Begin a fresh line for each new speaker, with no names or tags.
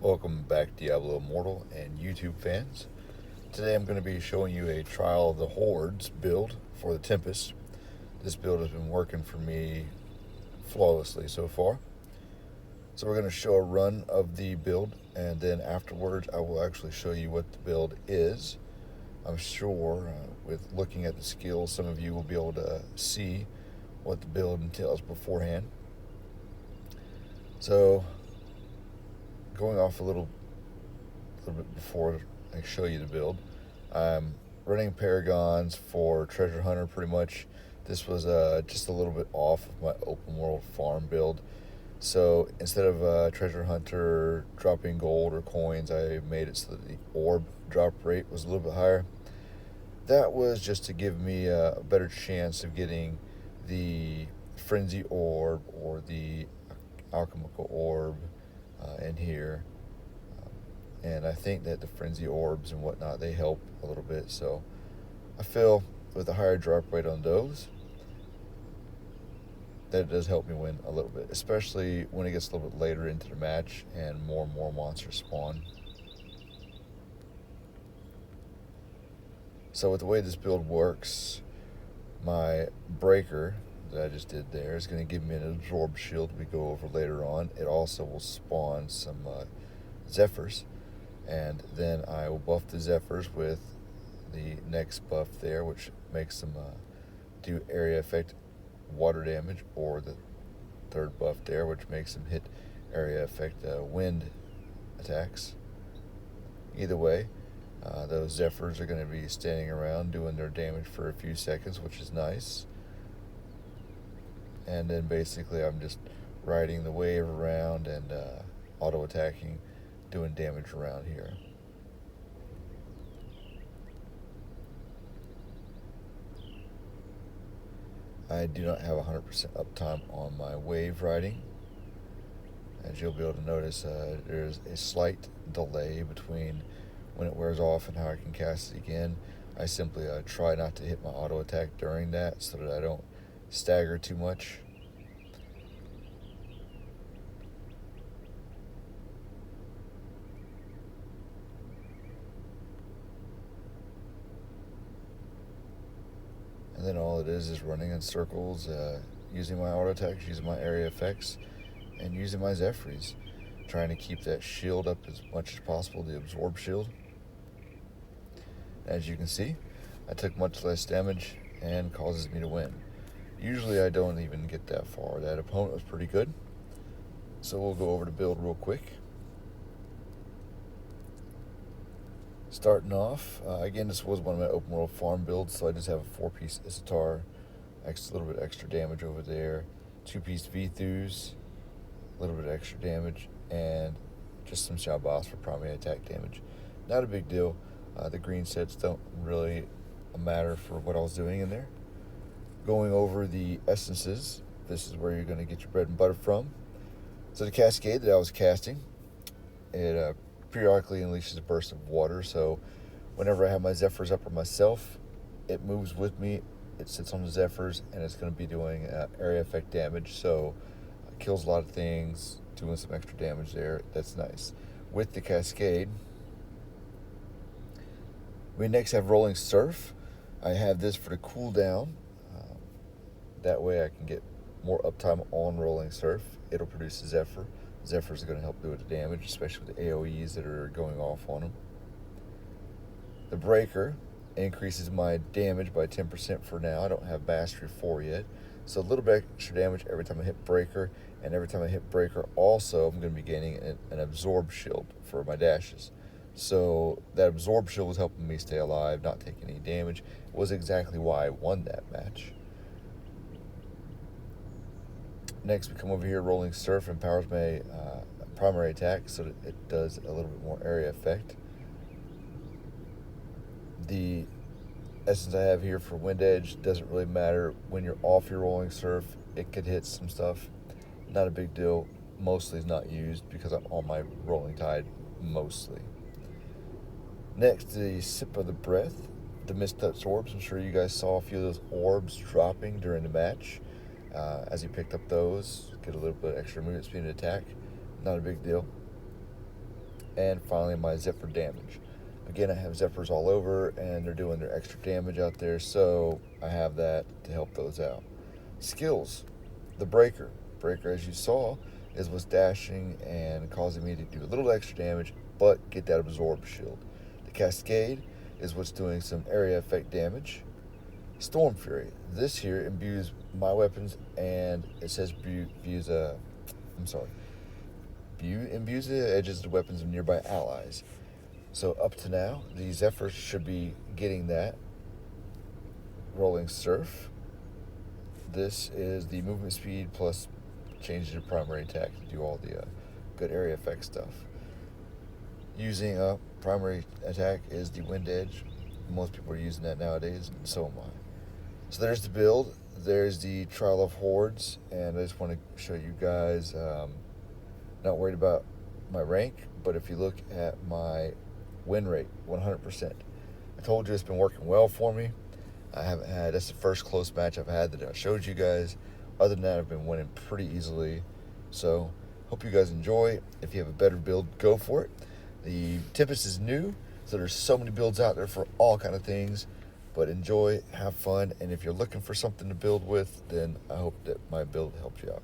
Welcome back, Diablo Immortal and YouTube fans. Today I'm going to be showing you a trial of the Hordes build for the Tempest. This build has been working for me flawlessly so far. So we're going to show a run of the build, and then afterwards I will actually show you what the build is. I'm sure with looking at the skills, some of you will be able to see what the build entails beforehand. So going off a little bit before I show you the build, I'm running Paragons for Treasure Hunter pretty much. This was just a little bit off of my open world farm build. So instead of Treasure Hunter dropping gold or coins, I made it so that the orb drop rate was a little bit higher. That was just to give me a better chance of getting the Frenzy Orb or the Alchemical Orb in here. And I think that the Frenzy Orbs and whatnot, they help a little bit. So I feel with a higher drop rate on those, that it does help me win a little bit, especially when it gets a little bit later into the match and more monsters spawn. So with the way this build works, my breaker that I just did there is going to give me an absorb shield we go over later on. It also will spawn some Zephyrs, and then I will buff the Zephyrs with the next buff there, which makes them do area effect water damage, or the third buff there, which makes them hit area effect wind attacks. Either way, those Zephyrs are going to be standing around doing their damage for a few seconds, which is nice. And then basically I'm just riding the wave around and auto attacking, doing damage around here. I do not have 100% uptime on my wave riding. As you'll be able to notice, there's a slight delay between when it wears off and how I can cast it again. I simply try not to hit my auto attack during that so that I don't stagger too much. And then all it is running in circles, using my auto attacks, using my area effects, and using my Zephyrs, trying to keep that shield up as much as possible, the absorb shield. As you can see, I took much less damage and causes me to win. Usually I don't even get that far. That opponent was pretty good. So we'll go over to build real quick. Starting off, again, this was one of my open world farm builds, so I just have a 4-piece Isatar, a little bit extra damage over there, 2-piece Vithus, a little bit extra damage, and just some Shabas for primary attack damage. Not a big deal. The green sets don't really matter for what I was doing in there. Going over the essences, this is where you're going to get your bread and butter from. So the cascade that I was casting, it periodically unleashes a burst of water, so whenever I have my Zephyrs up or myself, it moves with me, it sits on the Zephyrs, and it's going to be doing area effect damage, so it kills a lot of things, doing some extra damage there. That's nice. With the cascade, we next have Rolling Surf. I have this for the cooldown. That way I can get more uptime on Rolling Surf. It'll produce a Zephyr. Zephyrs are going to help do the damage, especially with the AoEs that are going off on them. The Breaker increases my damage by 10% for now. I don't have Mastery 4 yet. So a little bit extra damage every time I hit Breaker, and every time I hit Breaker also I'm going to be gaining an Absorb Shield for my dashes. So that Absorb Shield was helping me stay alive, not taking any damage. It was exactly why I won that match. Next, we come over here. Rolling Surf empowers my primary attack, so that it does a little bit more area effect. The essence I have here for Wind Edge doesn't really matter. When you're off your Rolling Surf, it could hit some stuff. Not a big deal. Mostly is not used because I'm on my Rolling Tide mostly. Next, the Sip of the Breath, the Mist Touch Orbs. I'm sure you guys saw a few of those orbs dropping during the match. As you picked up those, get a little bit extra movement speed and attack. Not a big deal. and finally my Zephyr damage. Again, I have Zephyrs all over, and they're doing their extra damage out there, so I have that to help those out. Skills. The Breaker. Breaker, as you saw, is what's dashing and causing me to do a little extra damage, but get that Absorb shield. The Cascade is what's doing some area effect damage. Storm Fury. This here imbues my weapons, and it says imbues the edges of the weapons of nearby allies. So up to now, the Zephyr should be getting that. Rolling Surf. This is the movement speed plus changes your primary attack to do all the good area effect stuff. Using a primary attack is the Wind Edge. Most people are using that nowadays, and so am I. So there's the build. There's the Trial of Hordes, and I just want to show you guys, not worried about my rank, but if you look at my win rate, 100%. I told you it's been working well for me. That's the first close match I've had that I showed you guys. Other than that, I've been winning pretty easily. So, hope you guys enjoy. If you have a better build, go for it. The Tempest is new, so there's so many builds out there for all kind of things. But enjoy, have fun, and if you're looking for something to build with, then I hope that my build helped you out.